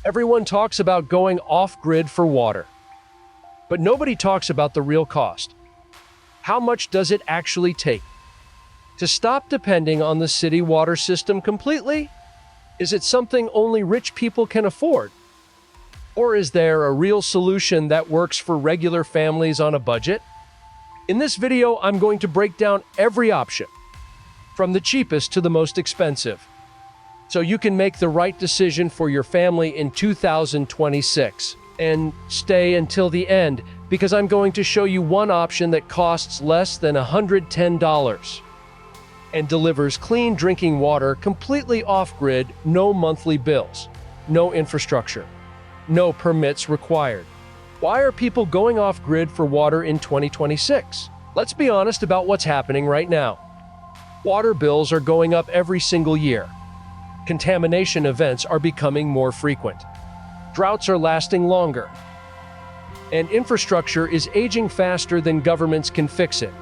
Everyone talks about going off-grid for water, but nobody talks about the real cost. How much does it actually take to stop depending on the city water system completely? Is it something only rich people can afford? Or is there a real solution that works for regular families on a budget? In this video, I'm going to break down every option, from the cheapest to the most expensive, so you can make the right decision for your family in 2026. And stay until the end, because I'm going to show you one option that costs less than $110 and delivers clean drinking water completely off-grid, no monthly bills, no infrastructure, no permits required. Why are people going off-grid for water in 2026? Let's be honest about what's happening right now. Water bills are going up every single year. Contamination events are becoming more frequent. Droughts are lasting longer. And infrastructure is aging faster than governments can fix it.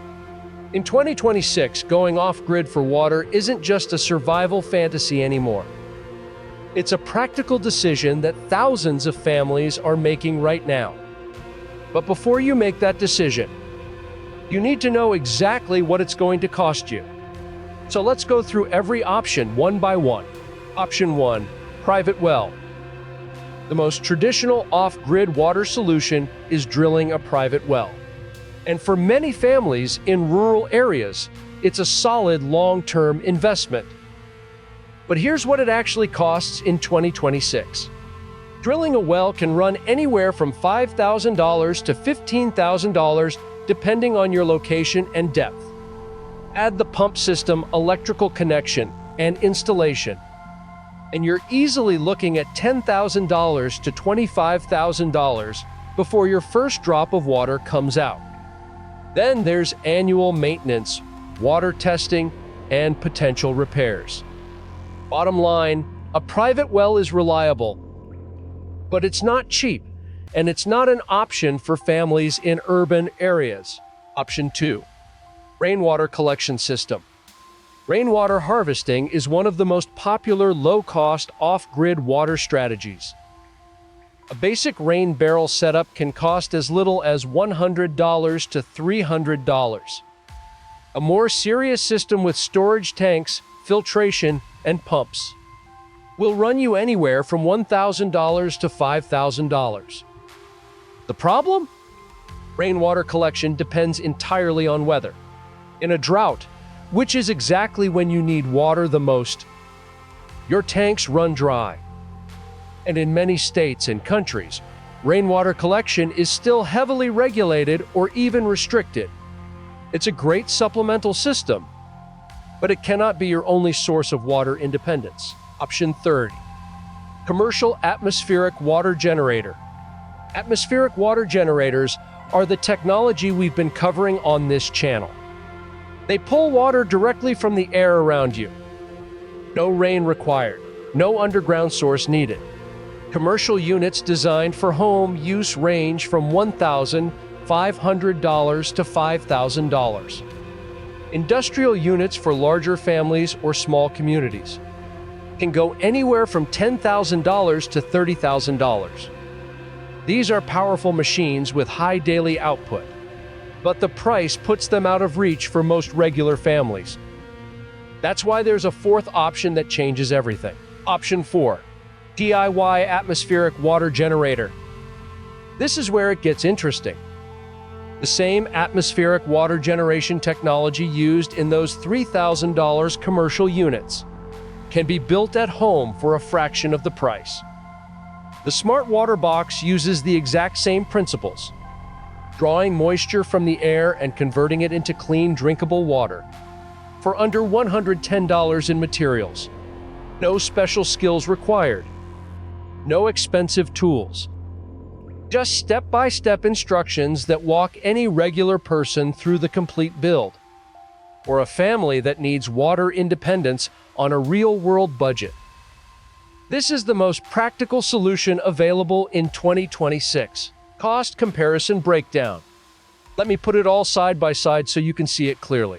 In 2026, going off-grid for water isn't just a survival fantasy anymore. It's a practical decision that thousands of families are making right now. But before you make that decision, you need to know exactly what it's going to cost you. So let's go through every option one by one. Option 1. Private well. The most traditional off-grid water solution is drilling a private well. And for many families in rural areas, it's a solid long-term investment. But here's what it actually costs in 2026. Drilling a well can run anywhere from $5,000 to $15,000 depending on your location and depth. Add the pump system, electrical connection, and installation, and you're easily looking at $10,000 to $25,000 before your first drop of water comes out. Then there's annual maintenance, water testing, and potential repairs. Bottom line, a private well is reliable, but it's not cheap, and it's not an option for families in urban areas. Option 2. Rainwater collection system. Rainwater harvesting is one of the most popular low-cost off-grid water strategies. A basic rain barrel setup can cost as little as $100 to $300. A more serious system with storage tanks, filtration, and pumps will run you anywhere from $1,000 to $5,000. The problem? Rainwater collection depends entirely on weather. In a drought, which is exactly when you need water the most, your tanks run dry. And in many states and countries, rainwater collection is still heavily regulated or even restricted. It's a great supplemental system, but it cannot be your only source of water independence. Option 3. Commercial atmospheric water generator. Atmospheric water generators are the technology we've been covering on this channel. They pull water directly from the air around you. No rain required, no underground source needed. Commercial units designed for home use range from $1,500 to $5,000. Industrial units for larger families or small communities can go anywhere from $10,000 to $30,000. These are powerful machines with high daily output, but the price puts them out of reach for most regular families. That's why there's a fourth option that changes everything. Option 4. DIY atmospheric water generator. This is where it gets interesting. The same atmospheric water generation technology used in those $3,000 commercial units can be built at home for a fraction of the price. The Smart Water Box uses the exact same principles, drawing moisture from the air and converting it into clean, drinkable water for under $110 in materials. No special skills required. No expensive tools. Just step-by-step instructions that walk any regular person through the complete build, or a family that needs water independence on a real-world budget. This is the most practical solution available in 2026. Cost comparison breakdown. Let me put it all side by side so you can see it clearly.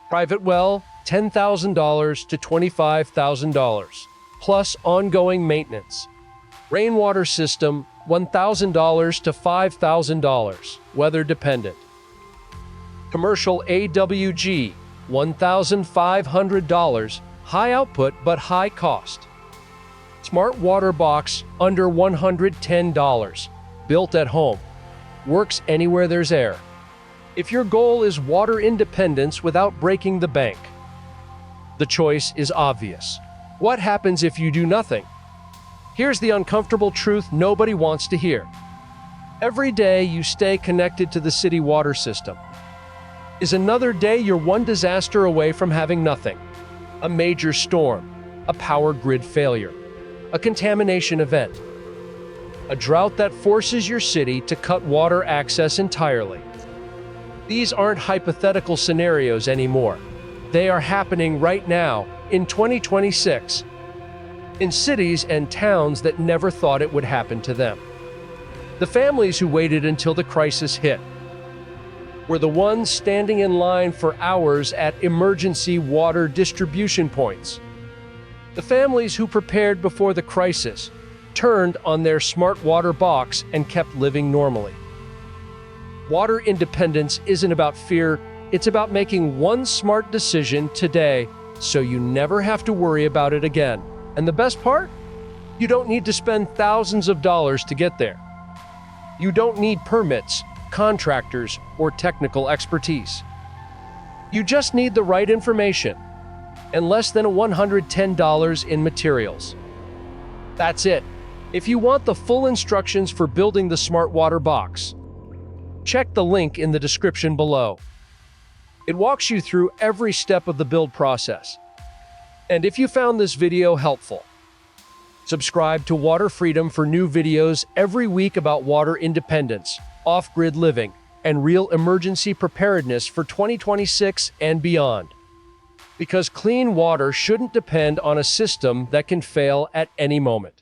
Private well, $10,000 to $25,000, plus ongoing maintenance. Rainwater system, $1,000 to $5,000, weather dependent. Commercial AWG, $1,500, high output but high cost. Smart water box, under $110, built at home, works anywhere there's air. If your goal is water independence without breaking the bank, the choice is obvious. What happens if you do nothing? Here's the uncomfortable truth nobody wants to hear. Every day you stay connected to the city water system is another day you're one disaster away from having nothing. A major storm, a power grid failure, a contamination event, a drought that forces your city to cut water access entirely. These aren't hypothetical scenarios anymore. They are happening right now, in 2026, in cities and towns that never thought it would happen to them. The families who waited until the crisis hit were the ones standing in line for hours at emergency water distribution points. The families who prepared before the crisis turned on their smart water box and kept living normally. Water independence isn't about fear, it's about making one smart decision today so you never have to worry about it again. And the best part? You don't need to spend thousands of dollars to get there. You don't need permits, contractors, or technical expertise. You just need the right information and less than $110 in materials. That's it. If you want the full instructions for building the smart water box, check the link in the description below. It walks you through every step of the build process. And if you found this video helpful, subscribe to Water Freedom for new videos every week about water independence, off-grid living, and real emergency preparedness for 2026 and beyond. Because clean water shouldn't depend on a system that can fail at any moment.